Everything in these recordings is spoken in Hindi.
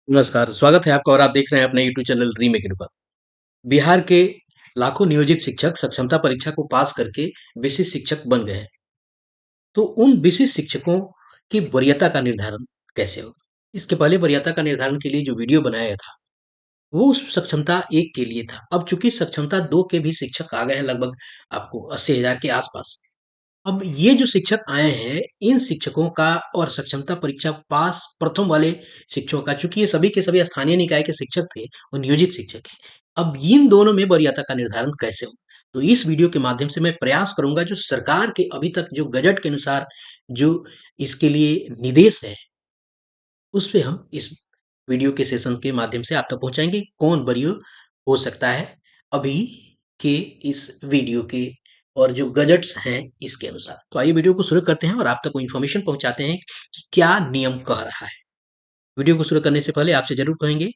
नमस्कार, स्वागत है आपका और आप देख रहे हैं अपने यूट्यूब चैनल रीमेक इट पर। बिहार के लाखों नियोजित शिक्षक सक्षमता परीक्षा को पास करके विशिष्ट शिक्षक बन गए हैं। तो उन विशिष्ट शिक्षकों की वरीयता का निर्धारण कैसे होगा? इसके पहले वरीयता का निर्धारण के लिए जो वीडियो बनाया था, वो उस सक्षमता 1 के लिए था। अब चूँकि सक्षमता 2 के भी शिक्षक आ गए हैं लगभग आपको 80,000 के आस-पास। अब ये जो शिक्षक आए हैं, इन शिक्षकों का और सक्षमता परीक्षा पास प्रथम वाले शिक्षकों का चूँकि ये सभी के सभी स्थानीय निकाय के शिक्षक थे और नियोजित शिक्षक हैं। अब इन दोनों में वरीयता का निर्धारण कैसे हो? तो इस वीडियो के माध्यम से मैं प्रयास करूँगा जो सरकार के अभी तक जो गज़ट के अनुसार जो इसके लिए निर्देश है, उस पे हम इस वीडियो के सेशन के माध्यम से आप तक पहुँचाएँगे, कौन वरीय हो सकता है अभी के इस वीडियो के और जो गज़ट्स हैं इसके अनुसार। तो आइए वीडियो को शुरू करते हैं और आप तक वो इन्फॉर्मेशन पहुँचाते हैं कि क्या नियम कह रहा है। वीडियो को शुरू करने से पहले आपसे ज़रूर कहेंगे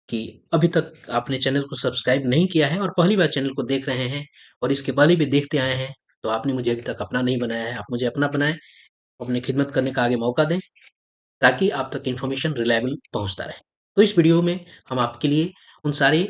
कि अभी तक आपने चैनल को सब्सक्राइब नहीं किया है और पहली बार चैनल को देख रहे हैं और इसके पहले भी देखते आए हैं, तो आपने मुझे अभी तक अपना नहीं बनाया है, आप मुझे अपना बनाएँ, अपनी खिदमत करने का आगे मौका दें। ताकि आप तक इन्फॉर्मेशन रिलायबल पहुँचता रहे। तो इस वीडियो में हम आपके लिए उन सारे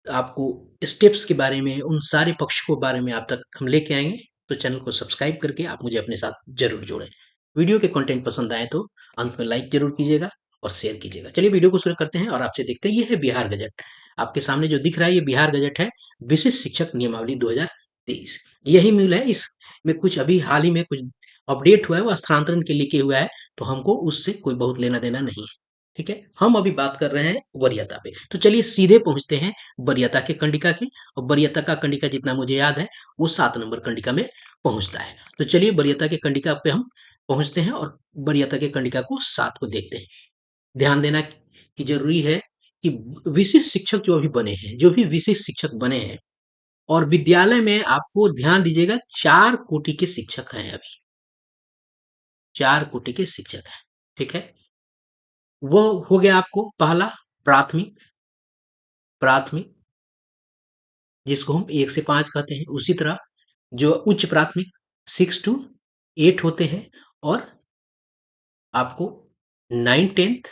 आपको स्टेप्स के बारे में, उन सारे पक्षों के बारे में आप तक हम लेके आएँगे, तो चैनल को सब्सक्राइब करके आप मुझे अपने साथ ज़रूर जोड़ें। वीडियो के कंटेंट पसंद आए तो अंत में लाइक ज़रूर कीजिएगा और शेयर कीजिएगा। चलिए वीडियो को शुरू करते हैं और आपसे देखते हैं ये है बिहार गज़ट। आपके सामने जो दिख रहा है ये बिहार गज़ट है, विशिष्ट शिक्षक नियमावली 2023। यही मूल है, इसमें कुछ अभी हाल ही में कुछ अपडेट हुआ है, वो स्थानांतरण के लिए किया हुआ है, तो हमको उससे कोई बहुत लेना-देना नहीं है। ठीक है? हम अभी बात कर रहे हैं वरीयता पे। तो चलिए सीधे पहुँचते हैं वरीयता के कंडिका की और वरीयता का कंडिका जितना मुझे याद है, वो 7 नंबर कंडिका में पहुँचता है। तो चलिए वरीयता के कंडिका पे हम पहुँचते हैं और वरीयता के कंडिका को 7 को देखते हैं। ध्यान देना कि ज़रूरी है कि विशिष्ट शिक्षक जो अभी बने हैं, जो भी विशिष्ट शिक्षक बने हैं और विद्यालय में आपको ध्यान दीजिएगा 4 कोटि के शिक्षक हैं अभी, 4 कोटि के शिक्षक हैं। ठीक है? वो हो गया आपको पहला प्राथमिक, प्राथमिक जिसको हम 1 से 5 कहते हैं। उसी तरह जो उच्च प्राथमिक 6 टू 8 होते हैं और आपको 9, 10th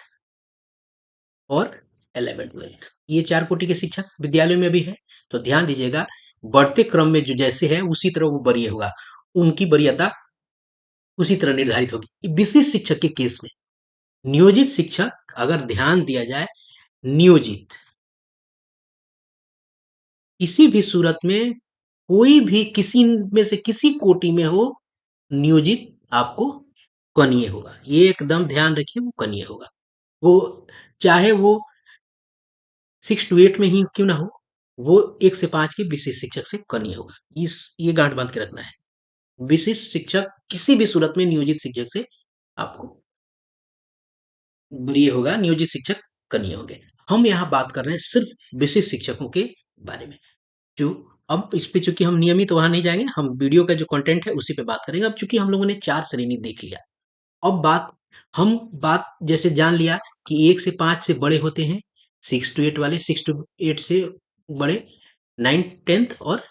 और 11, 12th ये 4 कोटि के शिक्षक विद्यालयों में भी हैं। तो ध्यान दीजिएगा बढ़ते क्रम में जो जैसे है उसी तरह वो वरीय होगा। उनकी वरीयता उसी तरह निर्धारित होगी। विशिष्ट शिक्षक के केस में नियोजित शिक्षक अगर ध्यान दिया जाए नियोजित किसी भी सूरत में कोई भी किसी में से किसी कोटि में हो नियोजित आपको कनीय होगा। ये एकदम ध्यान रखिए वो कनीय होगा। वो चाहे वो 6 टू 8 में ही क्यों ना हो, वो 1 से 5 के विशिष्ट शिक्षक से कनीय होगा। ये गांठ बांध के रखना है। विशिष्ट शिक्षक किसी भी सूरत में नियोजित शिक्षक से आपको ये होगा, नियोजित शिक्षक कनीय होंगे। हम यहाँ बात कर रहे हैं सिर्फ विशिष्ट शिक्षकों के बारे में। जो अब इस पे चूँकि हम नियमित वहाँ नहीं जाएँगे, हम वीडियो का जो कंटेंट है उसी पे बात करेंगे। अब चूँकि हम लोगों ने 4 श्रेणी देख लिया, अब बात जैसे जान लिया कि 1 से 5 से बड़े होते हैं, 6 टू 8 वाले, 6 टू 8 से बड़े 9, 10th और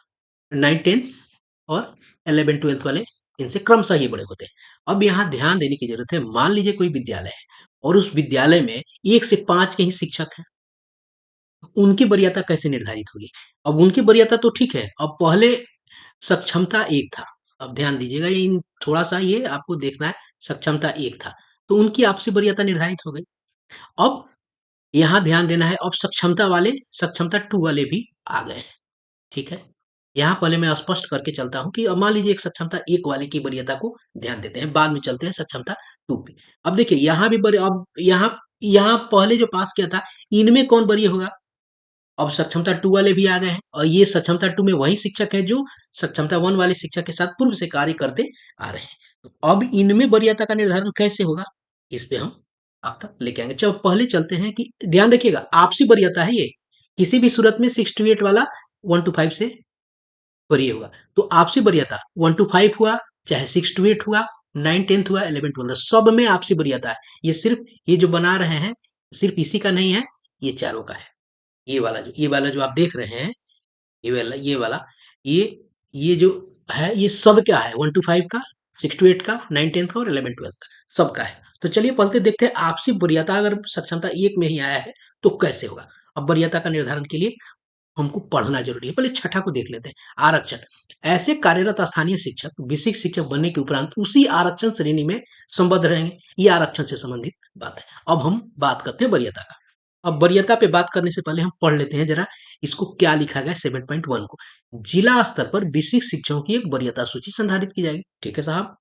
9, 10th और 11, 12th वाले इनसे क्रमशः ये बड़े होते हैं। अब यहाँ ध्यान देने की ज़रूरत है, मान लीजिए कोई विद्यालय है और उस विद्यालय में 1 से 5 के ही शिक्षक हैं। उनकी वरीयता कैसे निर्धारित होगी? अब उनकी वरीयता तो ठीक है, अब पहले सक्षमता 1 था। अब ध्यान दीजिएगा ये इन थोड़ा-सा ये आपको देखना है, सक्षमता 1 था, तो उनकी आपसी वरीयता निर्धारित हो गई। अब यहाँ ध्यान देना है, अब सक्षमता 2 वाले भी आ गए हैं, ठीक है? यहाँ पहले मैं स्पष्ट करके चलता हूँ कि अब मान लीजिए एक सक्षमता 1 वाले की वरीयता को ध्यान देते हैं, बाद में चलते हैं सक्षमता 2 पे। अब देखिए यहाँ भी वरी अब यहाँ यहाँ पहले जो पास किया था, इनमें कौन वरीय होगा? अब सक्षमता 2 वाले भी आ गए हैं और ये सक्षमता 2 में वही शिक्षक है जो सक्षमता 1 वाले शिक्षक के साथ पूर्व से कार्य करते आ रहे हैं। तो अब इनमें वरीयता का निर्धारण कैसे होगा? इस पे हम आप तक लेके आएँगे। चलो पहले चलते हैं कि ध्यान रखिएगा आपसी वरीयता है ये। किसी भी सूरत में 6 टू 8 वाला 1 टू 5 से वरीय होगा। तो आपसी वरीयता 1 टू 5 हुआ, चाहे 6 टू 8 हुआ, 9, 10th हुआ, 11, 12 सब में आपसी वरीयता है। ये सिर्फ ये जो बना रहे हैं, सिर्फ इसी का नहीं है, ये चारों का है। ये वाला जो आप देख रहे हैं, ये वाला, ये ये जो है, ये सब क्या है 1 टू 5 का, 6 टू 8 का, 9, 10 का और 11, 12 का, सबका है। तो चलिए पहले देखते हैं आपसी वरीयता अगर सक्षमता 1 में ही आया है तो कैसे होगा? अब वरीयता का निर्धारण के लिए हमको पढ़ना ज़रूरी है। पहले छठा को देख लेते हैं, आरक्षण। ऐसे कार्यरत स्थानीय शिक्षक विशिष्ट शिक्षक बनने के उपरांत उसी आरक्षण श्रेणी में संबद्ध रहेंगे। ये आरक्षण से संबंधित बात है। अब हम बात करते हैं वरीयता का। अब वरीयता पे बात करने से पहले हम पढ़ लेते हैं जरा इसको क्या लिखा गया है 7.1 को। जिला स्तर पर विशिष्ट शिक्षकों की एक वरीयता सूची संधारित की जाएगी। ठीक है साहब?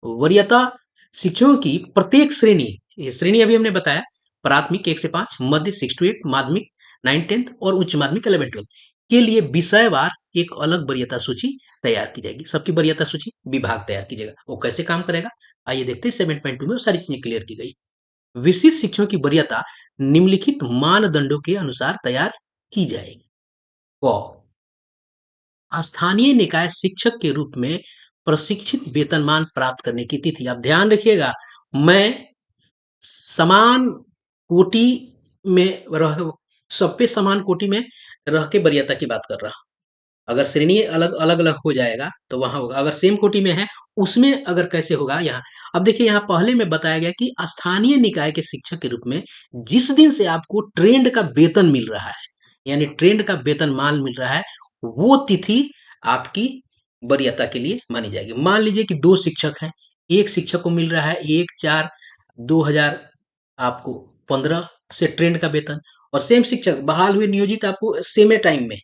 वरीयता शिक्षकों की प्रत्येक श्रेणी, ये श्रेणी अभी हमने बताया, प्राथमिक 1 से 5, मध्य 6 to 8, माध्यमिक 9 10 और उच्च माध्यमिक 11 12 के लिए विषयवार एक अलग वरीयता सूची तैयार की जाएगी। सबकी वरीयता सूची विभाग तैयार कीजिएगा। वो कैसे काम करेगा? आइए देखते हैं 7.2 में वो सारी चीजें क्लियर की गई। विशिष्ट शिक्षकों की वरीयता निम्नलिखित मानदंडों के अनुसार तैयार की जाएगी। क स्थानीय निकाय शिक्षक के रूप में प्रशिक्षित वेतनमान प्राप्त करने की तिथि। अब ध्यान रखिएगा, मैं समान कोटि में रह सब पे समान कोटि में रह के वरीयता की बात कर रहा हूँ। अगर श्रेणी अलग-अलग हो जाएगा तो वहाँ होगा। अगर सेम कोटि में है उसमें अगर कैसे होगा यहाँ। अब देखिए यहाँ पहले में बताया गया कि स्थानीय निकाय के शिक्षक के रूप में जिस दिन से आपको ट्रेंड का वेतन मिल रहा है, यानी ट्रेंड का वेतनमान मिल रहा है, वो तिथि आपकी वरीयता के लिए मानी जाएगी। मान लीजिए कि 2 शिक्षक हैं, एक शिक्षक को मिल रहा है 1/4/2000 आपको 15 से ट्रेंड का वेतन, और सेम शिक्षक बहाल हुए नियोजित आपको सेमे टाइम में,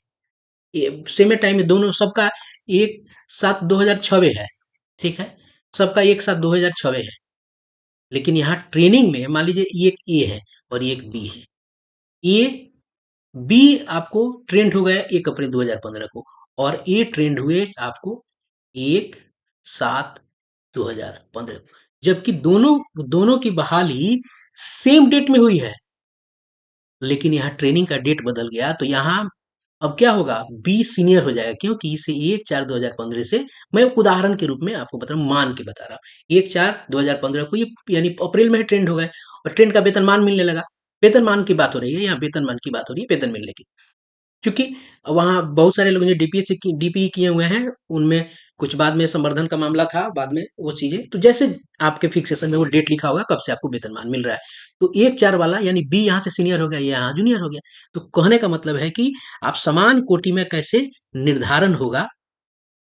सेमे टाइम में दोनों सबका 1/7/2006 है। ठीक है? सबका 1/7/2006 है। लेकिन यहाँ ट्रेनिंग में मान लीजिए ये एक ए है और ये एक बी है। ए बी आपको ट्रेंड हो गया 1 अप्रैल 2015 को, और ए ट्रेंड हुए आपको 1/7/2015 को, जबकि दोनों दोनों की बहाली सेम डेट में हुई है, लेकिन यहाँ ट्रेनिंग का डेट बदल गया तो यहाँ अब क्या होगा, बी सीनियर हो जाएगा, क्योंकि इसे 1/4/2015 से, मैं उदाहरण के रूप में आपको बता रहा हूँ, मान के बता रहा हूँ, 1/4/2015 को ये यानी अप्रैल में ही ट्रेंड हो गए और ट्रेंड का वेतनमान मिलने लगा। वेतनमान की बात हो रही है, यहाँ वेतनमान की बात हो रही है, वेतन मिलने की। क्योंकि वहाँ बहुत सारे लोग जो डीपीएस की डीपीई किए हुए हैं, उनमें कुछ बाद में संवर्धन का मामला था, बाद में वो चीजें, तो जैसे आपके फिक्सेशन में वो डेट लिखा होगा कब से आपको वेतनमान मिल रहा है, तो 1/4 वाला यानी बी यहाँ से सीनियर हो गया, ये यहाँ जूनियर हो गया। तो कहने का मतलब है कि आप समान कोटि में कैसे निर्धारण होगा,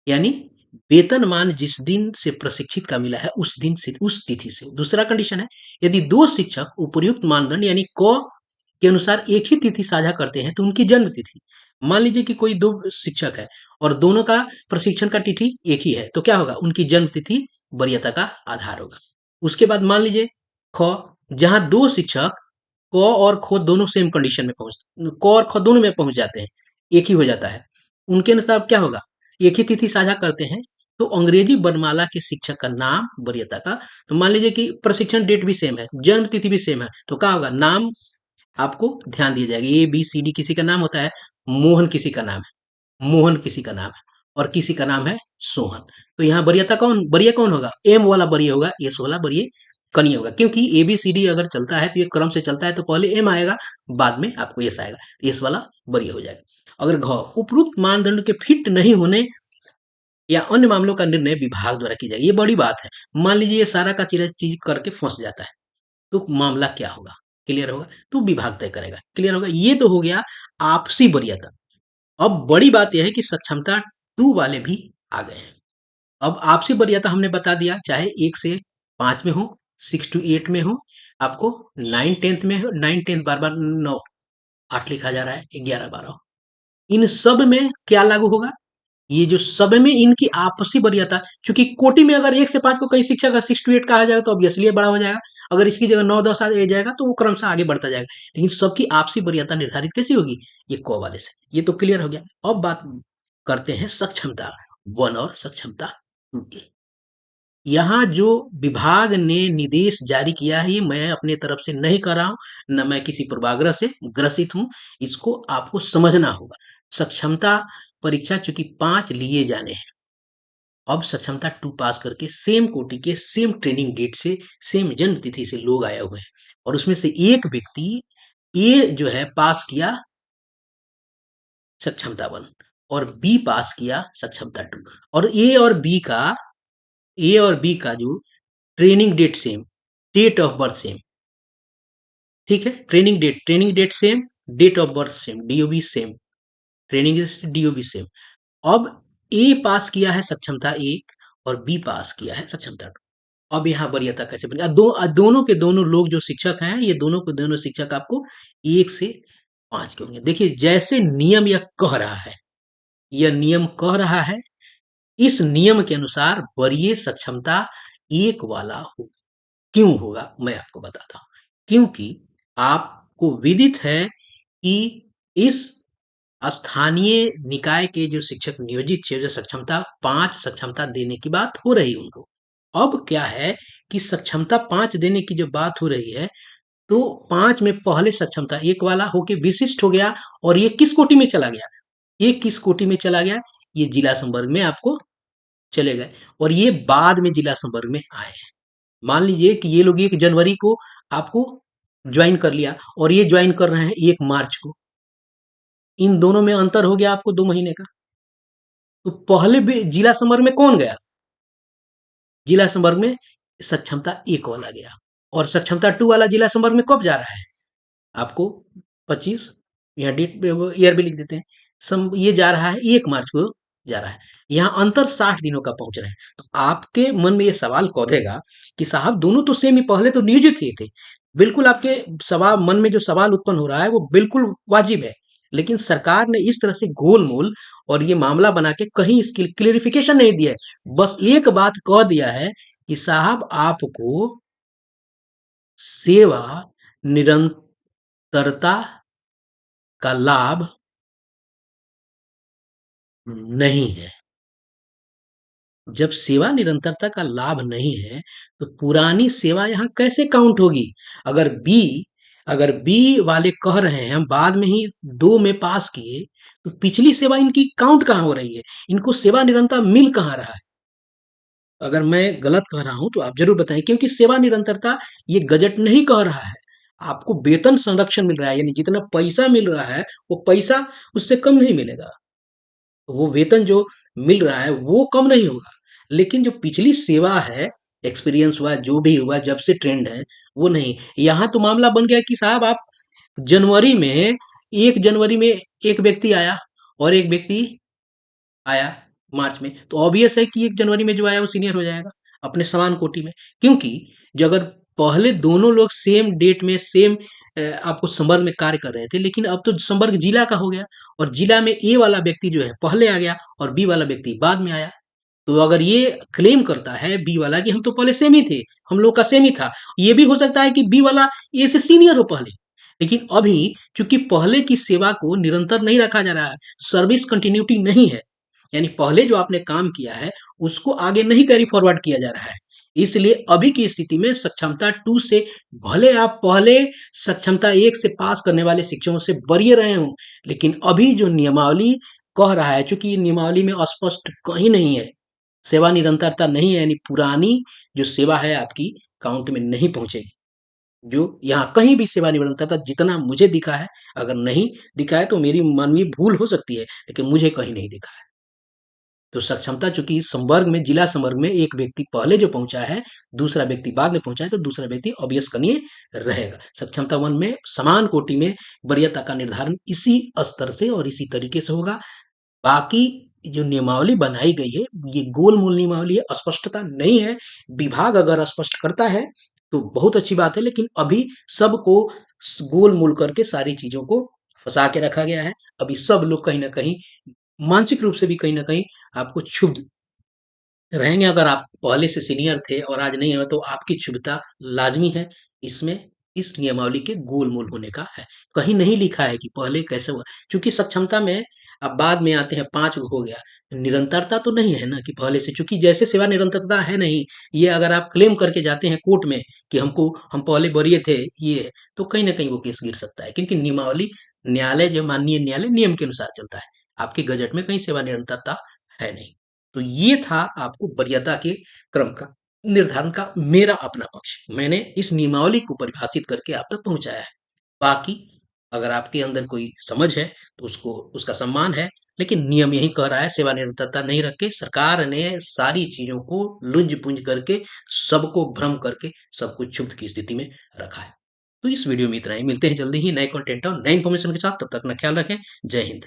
यानी वेतनमान जिस दिन से प्रशिक्षित का मिला है उस दिन से, उस तिथि से। दूसरा कंडीशन है, यदि 2 शिक्षक उपर्युक्त मानदंड यानी क के अनुसार एक ही तिथि साझा करते हैं तो उनकी जन्म तिथि, मान लीजिए कि कोई 2 शिक्षक है और दोनों का प्रशिक्षण का तिथि एक ही है, तो क्या होगा, उनकी जन्म तिथि वरीयता का आधार होगा। उसके बाद मान लीजिए ख, जहाँ 2 शिक्षक क और ख दोनों सेम कंडीशन में पहुँच, क और ख दोनों में पहुँच जाते हैं, एक ही हो जाता है। उनके अनुसार अब क्या होगा, एक ही तिथि साझा करते हैं, तो अंग्रेजी वर्णमाला के शिक्षक का नाम वरीयता का, तो मान लीजिए कि प्रशिक्षण डेट भी सेम है, जन्म तिथि भी सेम है, तो क्या होगा, नाम आपको ध्यान दिया जाएगा। ए बी सी डी किसी का नाम होता है, मोहन किसी का नाम है, मोहन किसी का नाम है, और किसी का नाम है सोहन। तो यहाँ वरीयता कौन, वरीय कौन होगा, एम वाला वरीय होगा, एस वाला वरीय कनी होगा, क्योंकि ए बी सी डी अगर चलता है तो ये क्रम से चलता है, तो पहले एम आएगा, बाद में आपको एस आएगा, एस वाला वरीय हो जाएगा। अगर घ, उपरोक्त मानदंड के फिट नहीं होने या अन्य मामलों का निर्णय विभाग द्वारा की जाएगी। ये बड़ी बात है। मान लीजिए ये सारा का चीज करके फंस जाता है, तो मामला क्या होगा, क्लियर होगा, तो विभाग तय करेगा, क्लियर होगा। ये तो हो गया आपसी वरीयता। अब बड़ी बात यह है कि सक्षमता 2 वाले भी आ गए हैं। अब आपसी वरीयता हमने बता दिया, चाहे 1 से 5 में हो, 6 to 8 में हो, आपको 9 10th में हो, 9 10 बार बार 9 8 लिखा जा रहा है, 11 12 हो, इन सब में क्या लागू होगा, ये जो सब में इनकी आपसी वरीयता, क्योंकि कोटि में अगर 1 से 5 को कहीं शिक्षक अगर 6 to 8 कहा जाएगा तो ऑब्वियसली ये बड़ा हो जाएगा, अगर इसकी जगह 9 10 आ जाएगा तो वो क्रमशः आगे बढ़ता जाएगा, लेकिन सबकी आपसी वरीयता निर्धारित कैसी होगी, ये क वाले से। ये तो क्लियर हो गया। अब बात करते हैं सक्षमता 1 और सक्षमता 2 की। यहाँ जो विभाग ने निर्देश जारी किया है, ये मैं अपने तरफ से नहीं कर रहा हूँ, न मैं किसी पूर्वाग्रह से ग्रसित हूँ, इसको आपको समझना होगा। सक्षमता परीक्षा चूंकि 5 लिए जाने हैं, अब सक्षमता 2 पास करके सेम कोटि के सेम ट्रेनिंग डेट से, सेम जन्म तिथि से लोग आए हुए हैं, और उसमें से एक व्यक्ति ए जो है पास किया सक्षमता 1 और बी पास किया सक्षमता 2, और ए और बी का जो training date same, date of birth same, ठीक है, training date same, date of birth same, DOB same, training DOB same. अब ए पास किया है सक्षमता एक और बी पास किया है सक्षमता टू। अब यहाँ वरीयता कैसे बनेगी? दोनों के दोनों लोग जो शिक्षक हैं, ये दोनों के दोनों शिक्षक आपको 1 से 5 के होंगे। देखिए जैसे नियम यह कह रहा है, यह नियम कह रहा है, इस नियम के अनुसार वरीय सक्षमता एक वाला हो। क्यों होगा मैं आपको बताता हूँ। क्योंकि आपको विदित है कि इस स्थानीय निकाय के जो शिक्षक नियोजित थे, जो सक्षमता 5 सक्षमता देने की बात हो रही उनको। अब क्या है कि सक्षमता 5 देने की जब बात हो रही है, तो 5 में पहले सक्षमता 1 वाला होके विशिष्ट हो गया और ये किस कोटि में चला गया? ये किस कोटि में चला गया? ये जिला संवर्ग में आपको चले गए और ये बाद में जिला संवर्ग में आए हैं। मान लीजिए कि ये लोग 1 जनवरी को आपको ज्वाइन कर लिया और ये ज्वाइन कर रहे हैं 1 मार्च को। इन दोनों में अंतर हो गया आपको 2 महीने का। तो पहले भी जिला संवर्ग में कौन गया? जिला संवर्ग में सक्षमता 1 वाला गया और सक्षमता 2 वाला जिला संवर्ग में कब जा रहा है? आपको 25 यहाँ डेट ईयर भी लिख देते हैं। ये जा रहा है 1 मार्च को जा रहा है। यहाँ अंतर 60 दिनों का पहुंच रहा है। तो आपके मन में ये सवाल कौधेगा कि साहब दोनों तो सेम ही पहले तो नियोजित ही थे। बिल्कुल आपके सवाल मन में जो सवाल उत्पन्न हो रहा है वो बिल्कुल वाजिब है। लेकिन सरकार ने इस तरह से गोलमोल और ये मामला बना के कहीं इसकी क्लेरिफिकेशन नहीं दिया है। बस एक बात कह दिया है कि साहब आपको सेवा निरंतरता का लाभ नहीं है। जब सेवा निरंतरता का लाभ नहीं है, तो पुरानी सेवा यहाँ कैसे काउंट होगी? अगर बी अगर बी वाले कह रहे हैं हम बाद में ही 2 में पास किए, तो पिछली सेवा इनकी काउंट कहाँ हो रही है? इनको सेवा निरंतरता मिल कहाँ रहा है? अगर मैं गलत कह रहा हूं तो आप जरूर बताएं, क्योंकि सेवा निरंतरता ये गजट नहीं कह रहा है। आपको वेतन संरक्षण मिल रहा है, यानी जितना पैसा मिल रहा है वो पैसा उससे कम नहीं मिलेगा। वो वेतन जो मिल रहा है वो कम नहीं होगा, लेकिन जो पिछली सेवा है, एक्सपीरियंस हुआ, जो भी हुआ, जब से ट्रेंड है, वो नहीं। यहाँ तो मामला बन गया कि साहब आप जनवरी में 1 जनवरी में एक व्यक्ति आया और एक व्यक्ति आया मार्च में, तो ऑब्वियस है कि 1 जनवरी में जो आया वो सीनियर हो जाएगा अपने समान कोटि में। क्योंकि जो अगर पहले दोनों लोग सेम डेट में सेम आपको संवर्ग में कार्य कर रहे थे, लेकिन अब तो संवर्ग जिला का हो गया और जिला में ए वाला व्यक्ति जो है पहले आ गया और बी वाला व्यक्ति बाद में आया। तो अगर ये क्लेम करता है बी वाला कि हम तो पहले सेम ही थे, हम लोग का सेम ही था, ये भी हो सकता है कि बी वाला ए से सीनियर हो पहले। लेकिन अभी चूंकि पहले की सेवा को निरंतर नहीं रखा जा रहा है, सर्विस कंटिन्यूटी नहीं है, यानी पहले जो आपने काम किया है उसको आगे नहीं कैरी फॉरवर्ड किया जा रहा है। इसलिए अभी की स्थिति में सक्षमता 2 से भले आप पहले सक्षमता 1 से पास करने वाले शिक्षकों से वरीय रहे हों, लेकिन अभी जो नियमावली कह रहा है, चूंकि नियमावली में स्पष्ट कहीं नहीं है, सेवा निरंतरता नहीं है, यानी पुरानी जो सेवा है आपकी काउंट में नहीं पहुंचेगी। जो यहाँ कहीं भी सेवा निरंतरता जितना मुझे दिखा है, अगर नहीं दिखा है तो मेरी मानवीय भूल हो सकती है, लेकिन मुझे कहीं नहीं दिखा है। तो सक्षमता चूंकि इस संवर्ग में जिला संवर्ग में एक व्यक्ति पहले जो पहुंचा है, दूसरा व्यक्ति बाद में पहुंचा है, तो दूसरा व्यक्ति ऑब्वियस कनिए रहेगा। सक्षमता 1 में समान कोटि में वरीयता का निर्धारण इसी स्तर से और इसी तरीके से होगा। बाकी जो नियमावली बनाई गई है ये गोलमोल नियमावली है, स्पष्टता नहीं है। विभाग अगर स्पष्ट करता है तो बहुत अच्छी बात है, लेकिन अभी सबको गोलमोल करके सारी चीजों को फंसा के रखा गया है। अभी सब लोग कहीं ना कहीं मानसिक रूप से भी कहीं ना कहीं आपको क्षुब्ध रहेंगे। अगर आप पहले से सीनियर थे और आज नहीं है तो आपकी क्षुब्धता लाजमी है। इसमें इस नियमावली के गोलमोल होने का है। कहीं नहीं लिखा है कि पहले कैसे हुआ, क्योंकि सक्षमता में अब बाद में आते हैं 5 हो गया। निरंतरता तो नहीं है ना कि पहले से, चूंकि जैसे सेवा निरंतरता है नहीं। ये अगर आप क्लेम करके जाते हैं कोर्ट में कि हम पहले वरीय थे, ये है, तो कहीं ना कहीं वो केस गिर सकता है, क्योंकि नियमावली न्यायालय जो माननीय न्यायालय नियम के अनुसार चलता है। आपके गजट में कहीं सेवा निरंतरता है नहीं। तो ये था आपको वरीयता के क्रम का निर्धारण का मेरा अपना पक्ष। मैंने इस नियमावली को परिभाषित करके आप तक पहुंचाया है। बाकी अगर आपके अंदर कोई समझ है तो उसको उसका सम्मान है। लेकिन नियम यही कह रहा है, सेवानिवृत्तता नहीं रख के सरकार ने सारी चीज़ों को लुंज-पुंज करके, सबको भ्रम करके, सब कुछ क्षुब्ध की स्थिति में रखा है। तो इस वीडियो में इतना ही, मिलते हैं जल्दी ही नए कंटेंट और नए इन्फॉर्मेशन के साथ, तब तक अपना ख्याल रखें। जय हिंद।